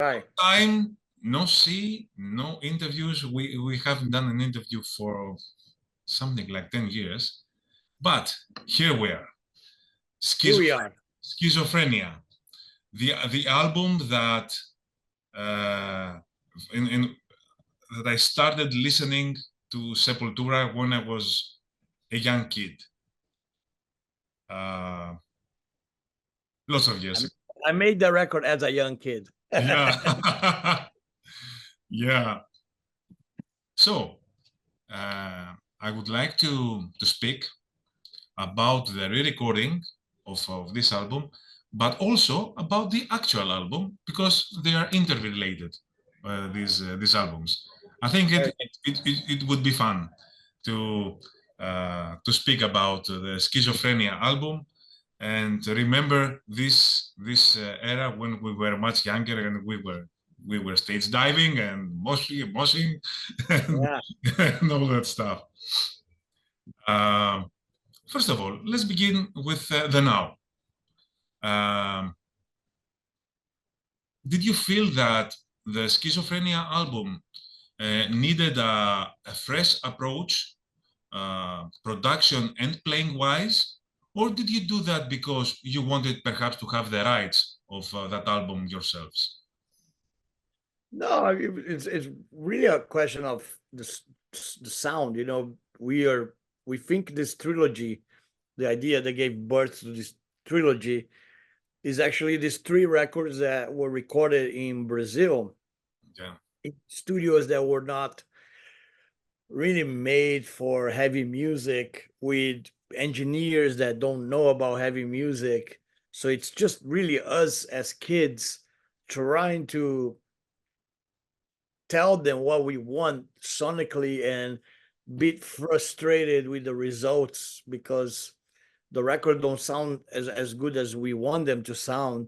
Right. Time, no see, no interviews. We haven't done an interview for something like 10 years. But here we are. Here we are. Schizophrenia. The album that in that I started listening to Sepultura when I was a young kid. Lots of years ago. I made the record as a young kid. Yeah. Yeah. So I would like to speak about the re-recording of this album, but also about the actual album because they are interrelated. These albums. I think it would be fun to speak about the Schizophrenia album and remember this era when we were much younger and we were stage diving and moshing and, Yeah. and all that stuff. First of all, let's begin with the now. Did you feel that the Schizophrenia album needed a fresh approach, production and playing wise, or did you do that because you wanted perhaps to have the rights of that album yourselves? No, it's really a question of the sound. You know, we think this trilogy, the idea that gave birth to this trilogy, is actually these three records that were recorded in Brazil, Yeah. in studios that were not really made for heavy music, with engineers that don't know about heavy music. So it's just really us as kids trying to tell them what we want sonically and bit frustrated with the results because the record don't sound as good as we want them to sound.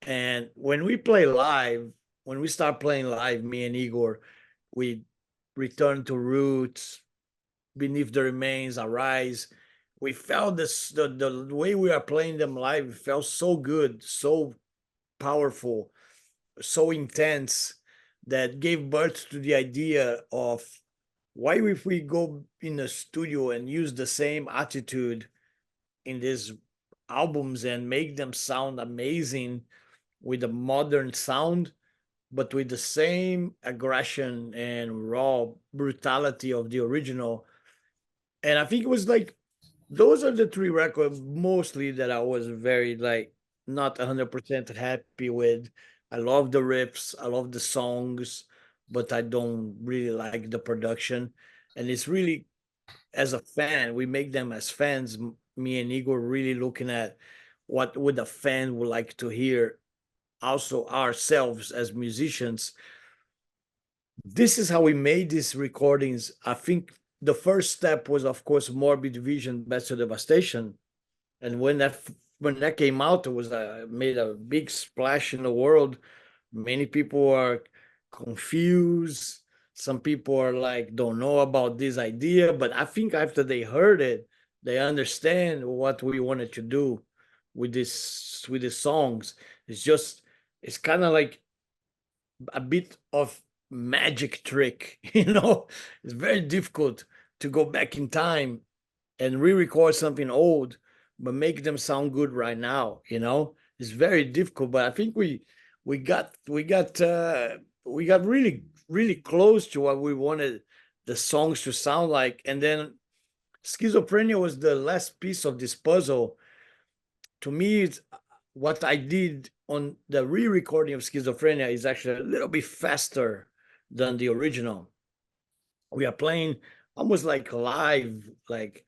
And when we play live, when we start playing live, me and Igor, we return to roots, beneath the remains, arise. We felt this the way we are playing them live felt so good, so powerful, so intense, that gave birth to the idea of why if we go in the studio and use the same attitude in these albums and make them sound amazing with a modern sound, but with the same aggression and raw brutality of the original. And I think it was like those are the three records mostly that I was very like not 100% happy with. I love the riffs, I love the songs, but I don't really like the production. And it's really, as a fan, we make them as fans, me and Igor really looking at what would a fan would like to hear, also ourselves as musicians. This is how we made these recordings. I think the first step was, of course, Morbid Vision, Best of Devastation, and when that came out, it was made a big splash in the world. Many people are confused. Some people are like don't know about this idea, but I think after they heard it, they understand what we wanted to do with the songs. It's kind of like a bit of magic trick, you know. It's very difficult to go back in time and re-record something old but make them sound good right now, you know. It's very difficult, but I think we got really close to what we wanted the songs to sound like. And then Schizophrenia was the last piece of this puzzle. To me, it's what I did on the re-recording of Schizophrenia is actually a little bit faster than the original. We are playing almost like live, like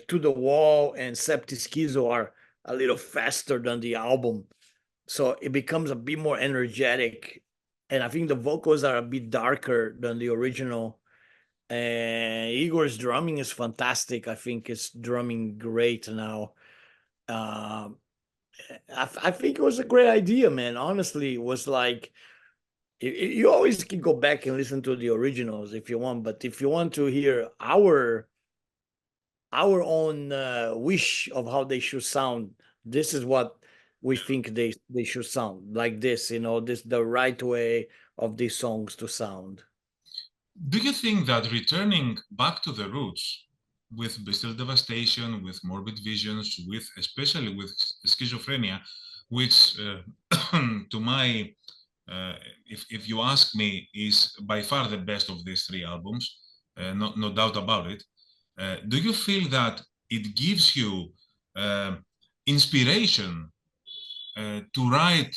To the Wall and Septi Schizo are a little faster than the album. So it becomes a bit more energetic. And I think the vocals are a bit darker than the original. And Igor's drumming is fantastic. I think it's drumming great now. Um, I think it was a great idea, man. Honestly, it was like you always can go back and listen to the originals if you want, but if you want to hear our own wish of how they should sound, this is what we think they should sound like this, this the right way of these songs to sound. Do you think that returning back to the roots with Bestial Devastation, with Morbid Visions, with especially with Schizophrenia, which to my if you ask me, is by far the best of these three albums, no doubt about it. Do you feel that it gives you inspiration to write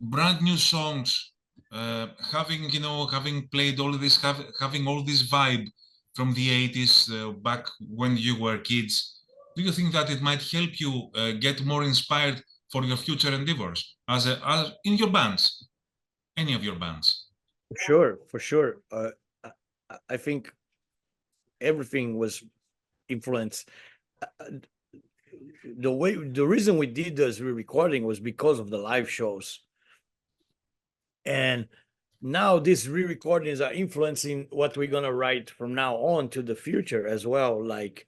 brand new songs, having played all this, having all this vibe from the 80s back when you were kids? Do you think that it might help you get more inspired for your future endeavors as in your bands, any of your bands? For sure. I think everything was influenced. The reason we did this re-recording was because of the live shows, and now these re-recordings are influencing what we're gonna write from now on to the future as well. Like,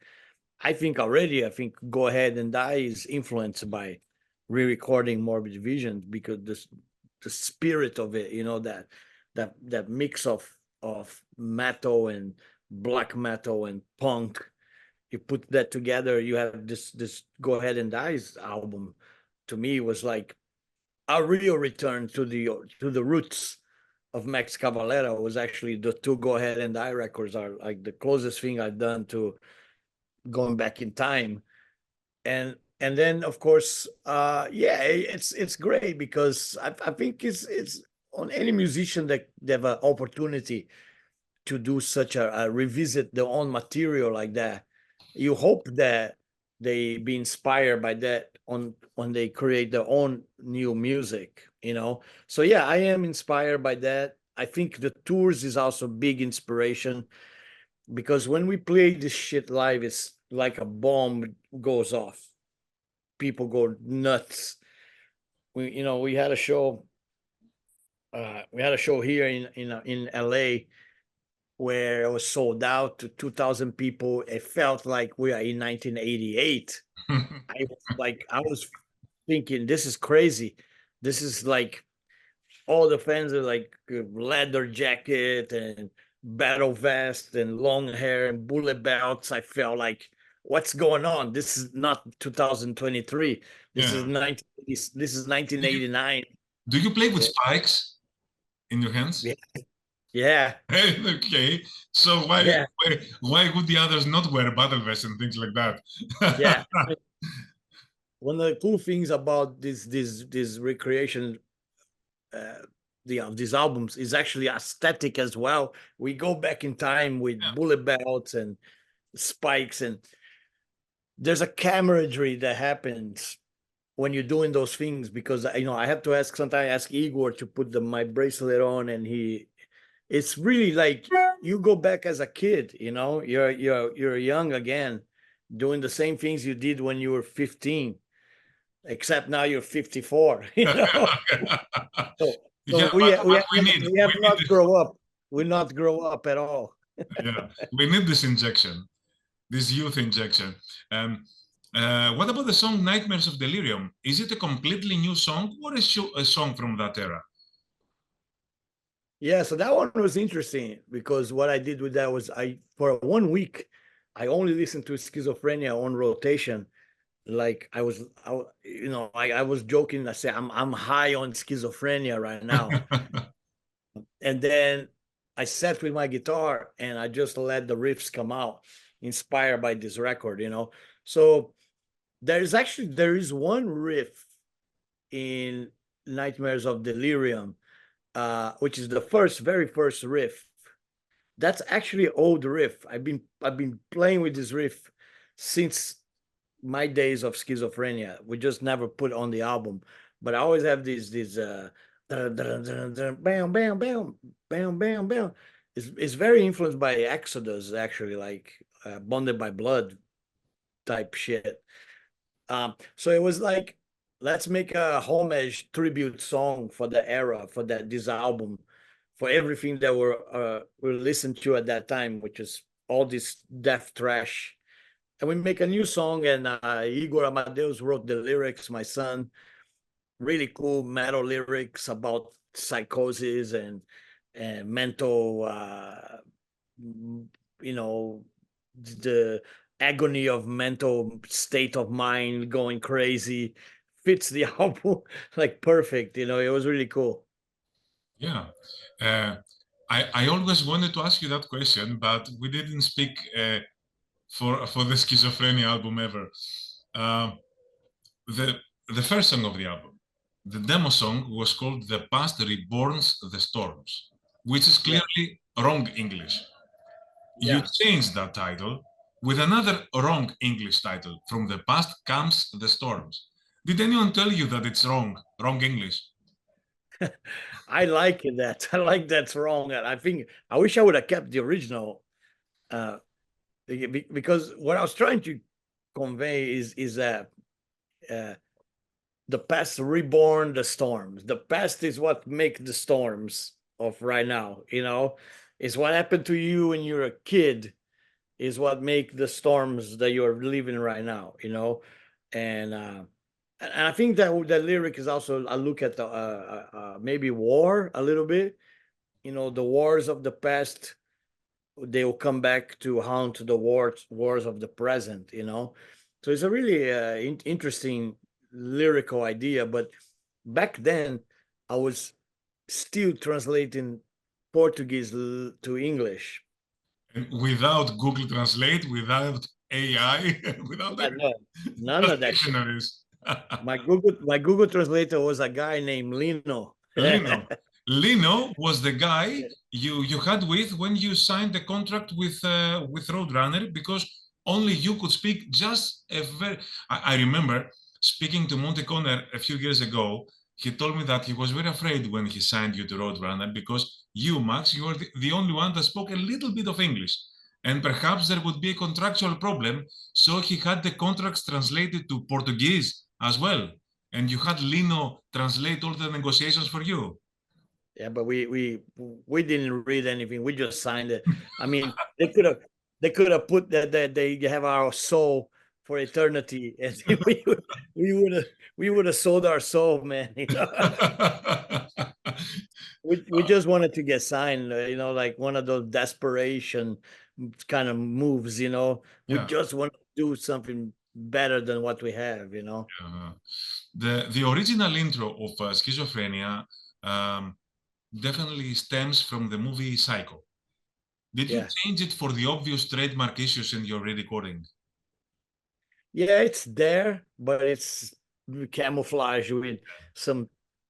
I think Go Ahead and Die is influenced by re-recording Morbid Vision, because the spirit of it, that mix of metal and black metal and punk. You put that together, you have this Go Ahead and Die's album. To me, was like a real return to the roots of Max Cavalera. Was actually the two Go Ahead and Die records are like the closest thing I've done to going back in time. And then of course, yeah, it's great because I think it's on any musician that they have an opportunity to do such a revisit their own material like that. You hope that they be inspired by that on when they create their own new music. So yeah, I am inspired by that. I think the tours is also big inspiration, because when we play this shit live, it's like a bomb goes off. People go nuts. We had a show. We had a show here in LA where it was sold out to 2,000 people. It felt like we are in 1988. I was thinking, this is crazy. This is like all the fans are like leather jacket and battle vest and long hair and bullet belts. I felt like, what's going on? This is not 2023. This is Yeah. 19. This is 1989. Do you play with Yeah, spikes in your hands? yeah, yeah. Okay. So why, Yeah. why why would the others not wear battle vests and things like that? Yeah. One of the cool things about this recreation, uh, these albums, is actually aesthetic as well. We go back in time with bullet belts and spikes, and there's a camaraderie that happens when you're doing those things, because I have to sometimes ask Igor to put my bracelet on, and it's really like you go back as a kid. You're young again, doing the same things you did when you were 15, except now you're 54. So, Yeah, we but we need have not grow up. We not grow up at all. yeah, we need this injection, this youth injection. What about the song Nightmares of Delirium? Is it a completely new song or a song from that era? Yeah, so that one was interesting, because what I did with that was, for 1 week I only listened to Schizophrenia on rotation. Like I was joking. I say I'm high on Schizophrenia right now. And then I sat with my guitar and I just let the riffs come out, inspired by this record. So there is one riff in Nightmares of Delirium, which is the very first riff. That's actually an old riff. I've been playing with this riff since my days of Schizophrenia. We just never put on the album, but I always have these bam bam bam bam bam bam. It's very influenced by Exodus, actually, like Bonded by Blood type shit. So it was like, let's make a homage tribute song for the era, for this album, for everything that we listened to at that time, which is all this death trash. And we make a new song, and Igor Amadeus wrote the lyrics, my son. really cool metal lyrics about psychosis and mental, you know, the agony of mental state of mind going crazy. Fits the album like perfect. You know, it was really cool. Yeah. Uh, I always wanted to ask you that question, but we didn't speak for the Schizophrenia album ever. Uh, the the first song of the album, the demo song, was called "The Past Reborns the Storms," which is Yeah, clearly wrong English. You yeah. changed that title with another wrong English title, "From the Past Comes the Storms." Did anyone tell you that it's wrong English? I like that. I like that's wrong. And I think I wish I would have kept the original. Uh, because what I was trying to convey is that uh, the past reborn the storms. The past is what make the storms of right now. You know, it's what happened to you when you're a kid. Is what make the storms that you're living right now. You know, and I think that the lyric is also a look at the maybe war a little bit. You know, the wars of the past, they will come back to haunt the wars of the present. You know, so it's a really interesting lyrical idea. But back then, I was still translating Portuguese to English. And without Google Translate, without AI, without Yeah, no, none just of that shit. dictionaries. My Google translator was a guy named Lino. Lino. Lino was the guy you had with when you signed the contract with Roadrunner, because only you could speak just a very. I remember speaking to Monte Conner a few years ago. He told me that he was very afraid when he signed you to Roadrunner because you, Max, you were the only one that spoke a little bit of English. And perhaps there would be a contractual problem. So he had the contracts translated to Portuguese as well, and you had Lino translate all the negotiations for you. Yeah, but we didn't read anything. We just signed it. I mean, they could have put that they have our soul for eternity, and we would have sold our soul, man. You know, we just wanted to get signed. You know, like one of those desperation kind of moves. You know, we Yeah. just want to do something better than what we have. You know. The original intro of Schizophrenia um, definitely stems from the movie Psycho. Did you Yeah. change it for the obvious trademark issues in your re-recording? Yeah, it's there, but it's camouflage with some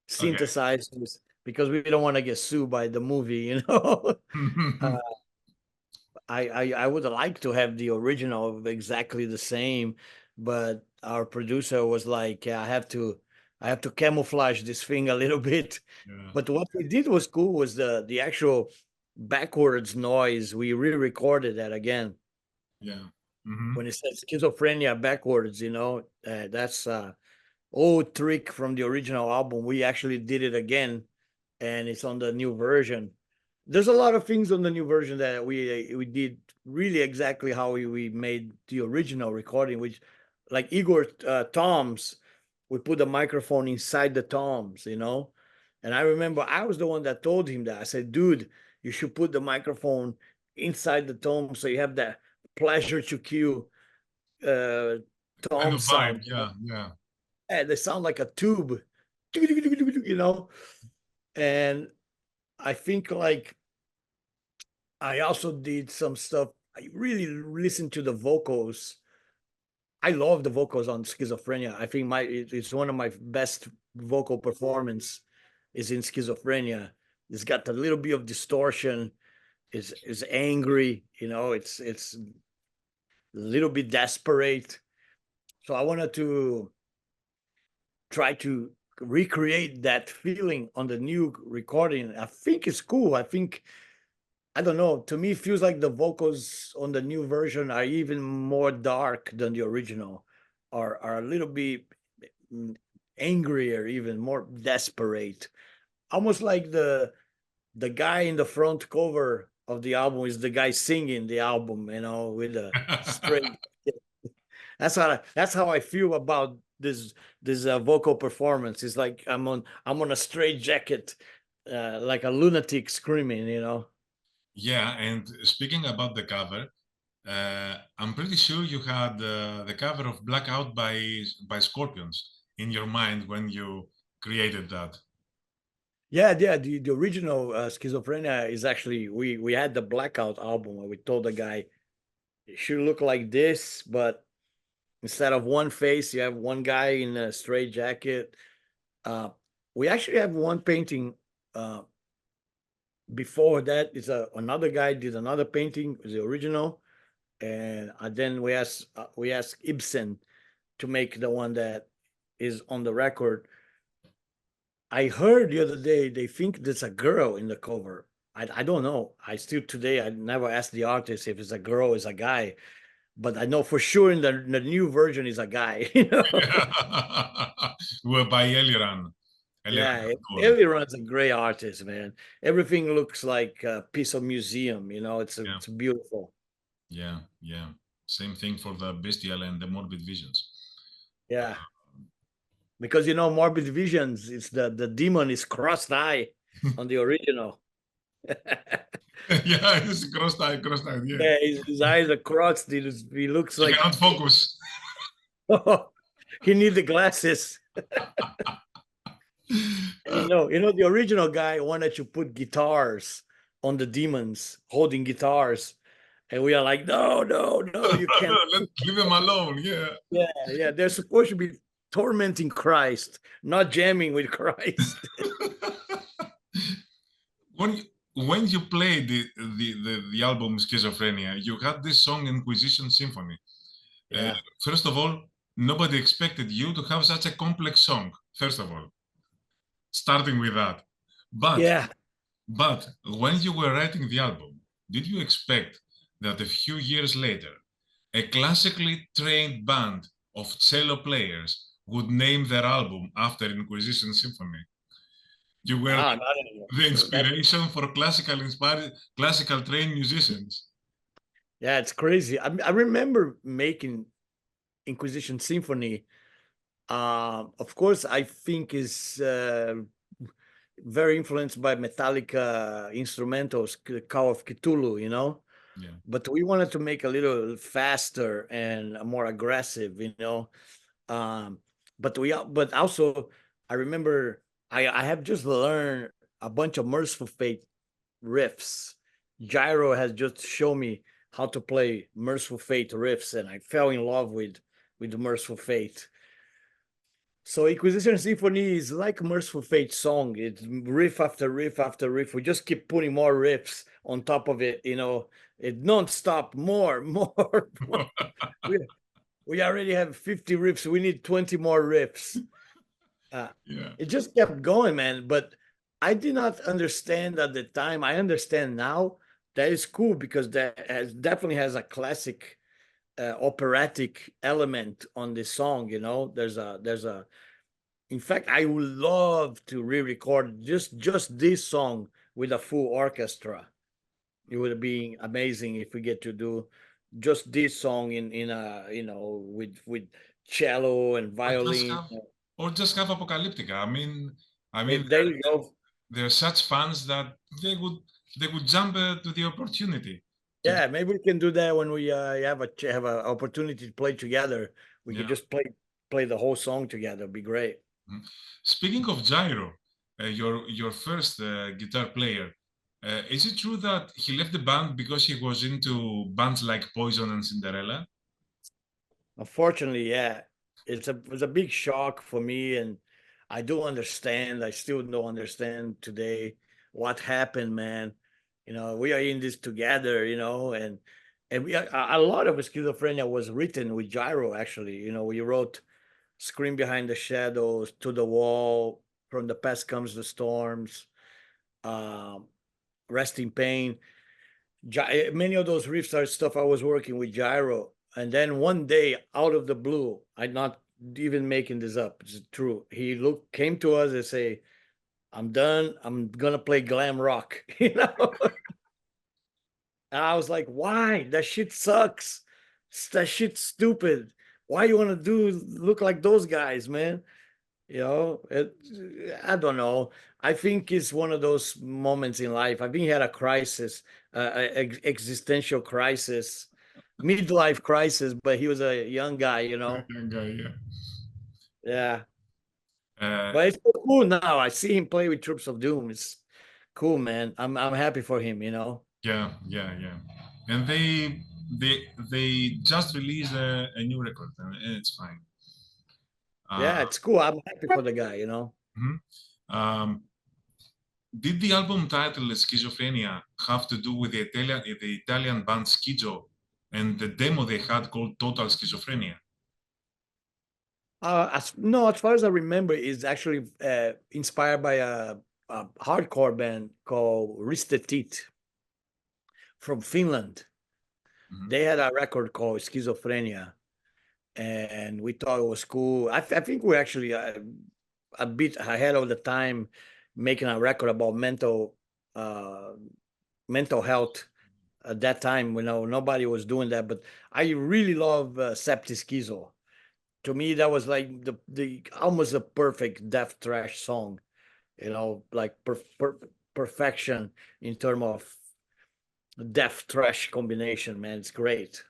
Okay. synthesizers because we don't want to get sued by the movie, you know. uh, I would like to have the original of exactly the same, but our producer was like, yeah, I have to camouflage this thing a little bit. Yeah. But what we did was cool was the actual backwards noise. We re-recorded that again Yeah. Hmm. when it says schizophrenia backwards, that's old trick from the original album. We actually did it again, and it's on the new version. There's a lot of things on the new version that we did really exactly how we made the original recording, which like Igor toms, we put the microphone inside the toms, and I remember I was the one that told him that. I said, dude, you should put the microphone inside the tom so you have that pleasure to kill uh Kind tom of vibe. sound. Yeah. Yeah. And they sound like a tube, you know. And I think like I also did some stuff. I really listened to the vocals. I love the vocals on Schizophrenia. I think it's one of my best vocal performance is in Schizophrenia. It's got a little bit of distortion. Is angry. It's a little bit desperate. So I wanted to try to recreate that feeling on the new recording. I think it's cool. I don't know. To me, it feels like the vocals on the new version are even more dark than the original, are a little bit mm, angrier, even more desperate. Almost like the guy in the front cover of the album is the guy singing the album, with a straight. That's how I feel about this vocal performance. It's like I'm on a straight jacket, like a lunatic screaming, you know. Yeah, and speaking about the cover, I'm pretty sure you had the cover of Blackout by Scorpions in your mind when you created that. Yeah, yeah. The original Schizophrenia is actually we had the Blackout album where we told the guy it should look like this, but instead of one face, you have one guy in a straight jacket. Uh, we actually have one painting. Before that, is another guy did another painting, the original, and then we asked Ibsen to make the one that is on the record. I heard the other day they think there's a girl in the cover. I don't know. I still today I never asked the artist if it's a girl or it's a guy, but I know for sure in the new version is a guy. You know? Well, by Eliran. Yeah, Eliran. Eliran's a great artist, man. Everything looks like a piece of museum. You know, Yeah, it's beautiful. yeah, yeah. Same thing for the Bestial and the Morbid Visions. Yeah, because Morbid Visions, it's the demon is crossed eye on the original. Yeah, it's crossed eye, yeah. Yeah, his eyes are crossed. He looks He like cannot focus. he needs the glasses. And the original guy wanted to put guitars on the demons, holding guitars, and we are like, no, no, no, you can't. Leave him alone, yeah. Yeah, yeah, they're supposed to be tormenting Christ, not jamming with Christ. when when you played the album Schizophrenia, you had this song Inquisition Symphony. Uh, Yeah, First of all, nobody expected you to have such a complex song. First of all, starting with that, but yeah. but when you were writing the album, did you expect that a few years later, a classically trained band of cello players would name their album after Inquisition Symphony? You were No, not anymore. the That inspiration for classical trained musicians. Yeah, it's crazy. I remember making Inquisition Symphony. Of course, I think is very influenced by Metallica instrumentals, Call of Cthulhu, Yeah. But we wanted to make a little faster and more aggressive, Um, but also, I remember I have just learned a bunch of Merciful Fate riffs. Gyro has just shown me how to play Merciful Fate riffs, and I fell in love with the Merciful Fate. So Inquisition Symphony is like a Merciful Fate song. It's riff after riff after riff. We just keep putting more riffs on top of it, it non-stop, more, more, more. We, we already have 50 riffs. We need 20 more riffs. Uh, Yeah. it just kept going, man. But I did not understand at the time. I understand now. That is cool because definitely has a classic operatic element on this song. There's a. In fact, I would love to re-record just this song with a full orchestra. It would be amazing if we get to do just this song in a with cello and Or just violin. have or just have Apocalyptica. I mean, There you go. they're such fans that they would jump to the opportunity to do. Yeah, maybe we can do that when we have a opportunity to play together. We could Yeah. just play the whole song together. It'd be great. Mhm. Speaking of Gyro, your first guitar player, is it true that he left the band because he was into bands like Poison and Cinderella? Unfortunately, yeah, it was a big shock for me, and I do understand. I still don't understand today what happened, man. We are in this together, and a lot of Schizophrenia was written with Gyro. Actually, we wrote "Scream Behind the Shadows," "To the Wall," "From the Past Comes the Storms," um, "Rest in Pain." Many of those riffs are stuff I was working with Gyro. And then one day, out of the blue, I'm not even making this up. It's true. He came to us and say, "I'm done. I'm gonna play glam rock." And I was like, "Why? That shit sucks. That shit's stupid. why you want to look like those guys, man? I don't know. I think it's one of those moments in life. I think he had a crisis, existential crisis, midlife crisis, but he was a young guy. Young guy, yeah. Yeah. Uh, But it's so cool now. I see him play with Troops of Doom. It's cool, man. I'm happy for him. yeah, yeah, yeah. And they just released a new record, and it's fine. Yeah, Uh, it's cool. I'm happy for the guy. mhm. Um, did the album title Schizophrenia have to do with the Italian band Schizo and the demo they had called Total Schizophrenia? No, as far as I remember, it's actually inspired by a hardcore band called Ristettit from Finland. Mhm. They had a record called Schizophrenia, and we thought it was cool. I think we're actually a bit ahead of the time, making a record about uh, mental health at that time. Nobody was doing that, but I really love Septi Schizo. To me, that was like the almost a perfect death thrash song. Like perfection in terms of death thrash combination. Man, it's great.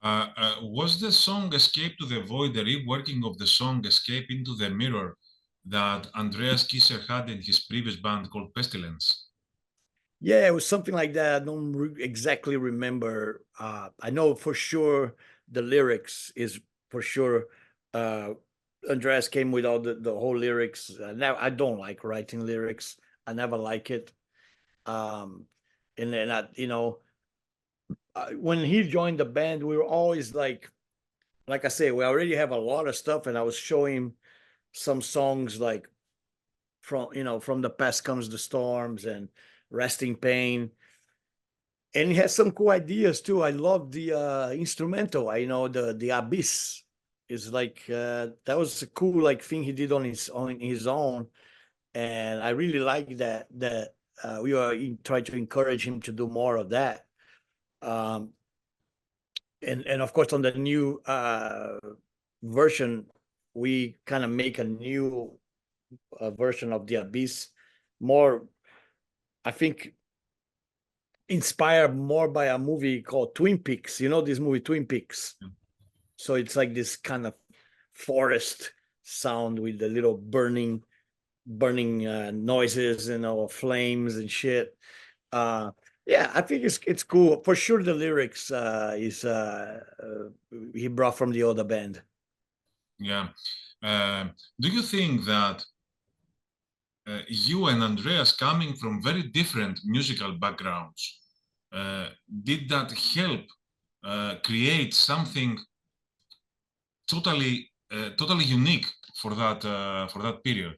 Mhm. Was the song Escape to the Void the reworking of the song Escape into the Mirror that Andreas Kisser had in his previous band called Pestilence? Yeah, it was something like that. I don't exactly remember. I know for sure the lyrics is for sure. Uh, Andreas came with all the whole lyrics. Now I don't like writing lyrics. I never like it. Um, and then when he joined the band, we were always like I say, we already have a lot of stuff, and I was showing him some songs like from the past comes the storms and resting pain, and he has some cool ideas too. I love the instrumental. I know the abyss is like that was a cool like thing he did on his own, and I really like that we are trying to encourage him to do more of that. Um, and of course on the new version, we kind of make a new version of the abyss, more I think inspired more by a movie called Twin Peaks. You know this movie Twin Peaks? So it's like this kind of forest sound with the little burning noises, flames and shit. Uh, yeah, I think it's cool for sure. The lyrics is he brought from the other band. Yeah. Do you think that you and Andreas, coming from very different musical backgrounds, uh, did that help create something totally unique for that period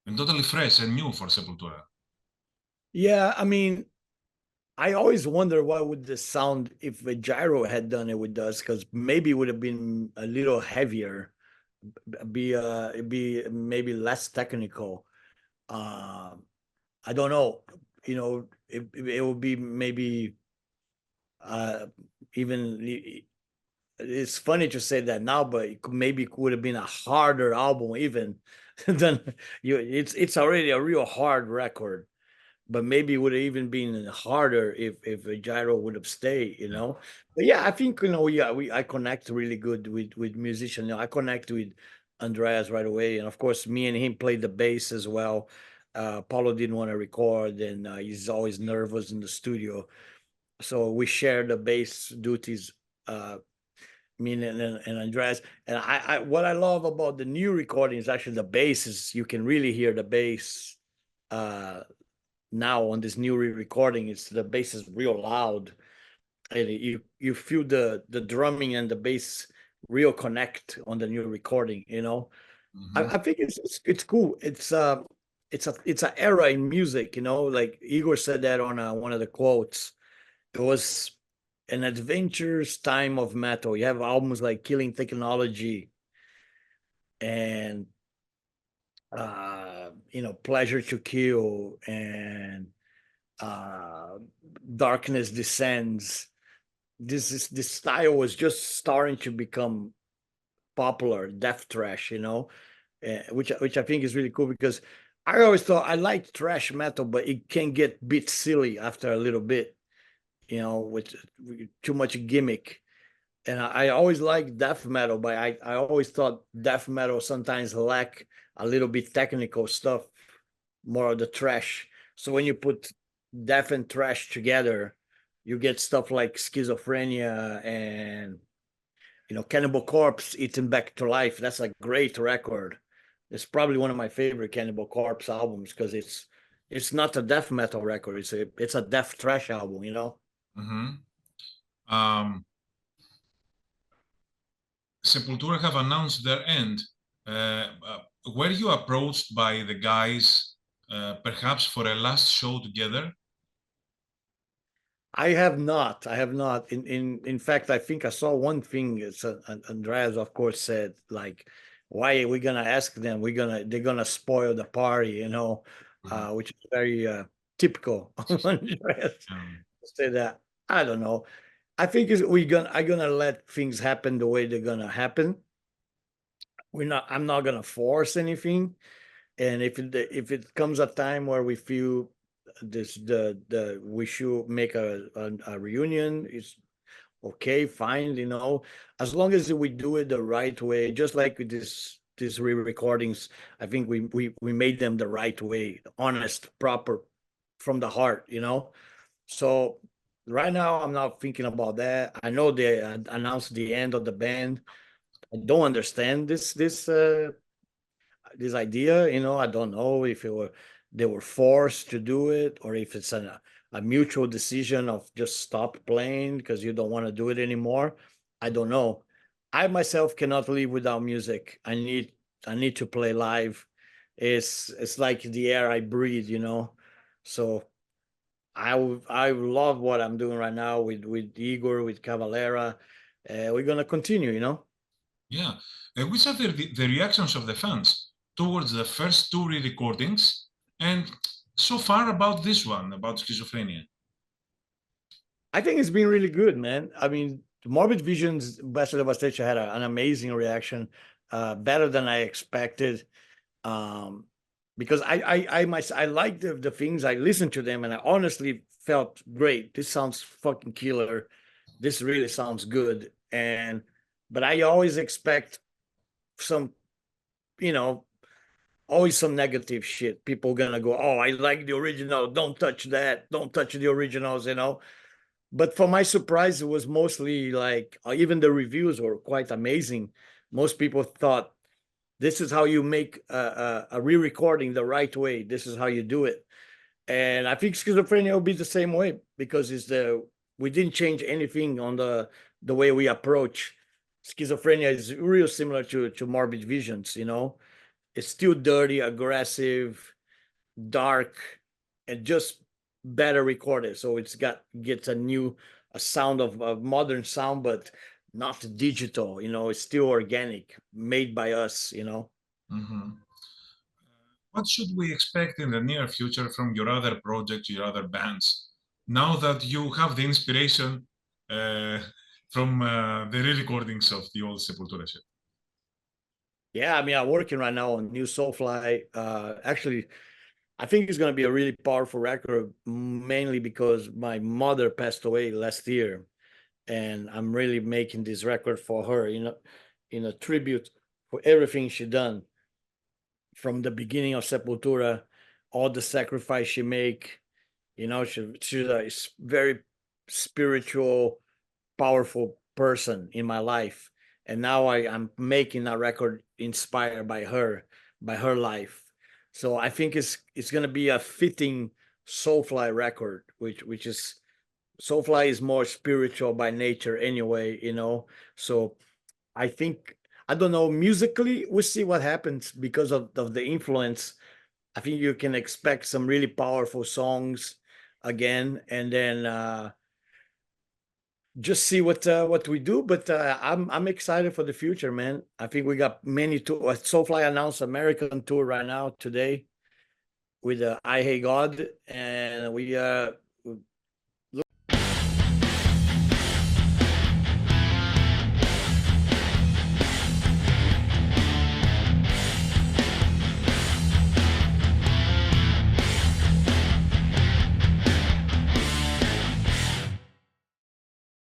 and totally fresh and new for Sepultura? Yeah, I mean, I always wonder what would the sound if a gyro had done it with us, because maybe it would have been a little heavier, be maybe less technical. Um, I don't know. It would be maybe uh even it's funny to say that now, but maybe it would have been a harder album even than it's already a real hard record, but maybe it would have even been harder if a gyro would have stayed. But yeah, I think yeah, I connect really good with musicians. I connect with Andreas right away, and of course me and him played the bass as well. Paulo didn't want to record, and he's always nervous in the studio, so we share the bass duties, me and Andreas. And what I love about the new recording is actually the bass. Is you can really hear the bass uh now on this new recording. It's the bass is real loud, and you feel the drumming and the bass real connect on the new recording. Mhm. I think it's cool. It's an era in music. Like Igor said that on one of the quotes. It was an adventurous time of metal. You have albums like Killing Technology and Pleasure to Kill and uh Darkness Descends. this style was just starting to become popular, death thrash, which I think is really cool because I always thought I liked thrash metal, but it can get a bit silly after a little bit, with too much gimmick. And I always liked death metal, but I always thought death metal sometimes lack a little bit technical stuff, more of the thrash. So when you put death and thrash together, you get stuff like Schizophrenia and Cannibal Corpse Eaten Back to Life. That's a great record. It's probably one of my favorite Cannibal Corpse albums because it's not a death metal record. It's a death thrash album. Mhm. Um, Sepultura have announced their end. Were you approached by the guys, perhaps for a last show together? I have not. I have not. In fact, I think I saw one thing. It's Andreas, of course, said like, "Why are we gonna ask them? They're gonna spoil the party," Mhm. which is very typical of Andreas Um, to say that. I don't know. I think I'm gonna let things happen the way they're gonna happen. I'm not gonna force anything. And if it comes a time where we feel the we should make a reunion, it's okay, fine, as long as we do it the right way, just like with these re-recordings. I think we made them the right way, honest, proper, from the heart. So right now I'm not thinking about that. I know they announced the end of the band. I don't understand this idea. I don't know if they were forced to do it or if it's a mutual decision of just stop playing because you don't want to do it anymore. I don't know. I myself cannot live without music. I need to play live. It's like the air I breathe. So I love what I'm doing right now with Igor, with Cavalera. We're gonna continue. yeah. Which are the reactions of the fans towards the first two re-recordings and so far about this one, about Schizophrenia? I think it's been really good, man. I mean, Morbid Vision's Best of Devastation had an amazing reaction, better than I expected. Um, because I like the things. I listened to them and I honestly felt great. This sounds fucking killer. This really sounds good. But I always expect some, you know, always some negative shit. People gonna go, oh, I like the original. Don't touch that. Don't touch the originals. But for my surprise, it was mostly like even the reviews were quite amazing. Most people thought this is how you make a re-recording the right way. This is how you do it. And I think Schizophrenia will be the same way because we didn't change anything on the way we approach. Schizophrenia is real similar to Morbid Visions. It's still dirty, aggressive, dark, and just better recorded. So gets a sound of a modern sound, but not digital. It's still organic, made by us. Mhm. What should we expect in the near future from your other projects, your other bands, now that you have the inspiration uh, from the re-recordings of the old Sepultura shit? Yeah, I mean, I'm working right now on new Soulfly. Actually, I think it's going to be a really powerful record, mainly because my mother passed away last year, and I'm really making this record for her, in a tribute for everything she done from the beginning of Sepultura, all the sacrifice she make. She's a very spiritual, powerful person in my life, and now I'm making a record inspired by her life. So I think it's gonna be a fitting Soulfly record, which is Soulfly is more spiritual by nature anyway. So I think I don't know, musically we'll see what happens because of the influence. I think you can expect some really powerful songs again, and then just see what we do. But I'm excited for the future, man. I think we got many tours. Soulfly announced American tour right now today with I Hate God, and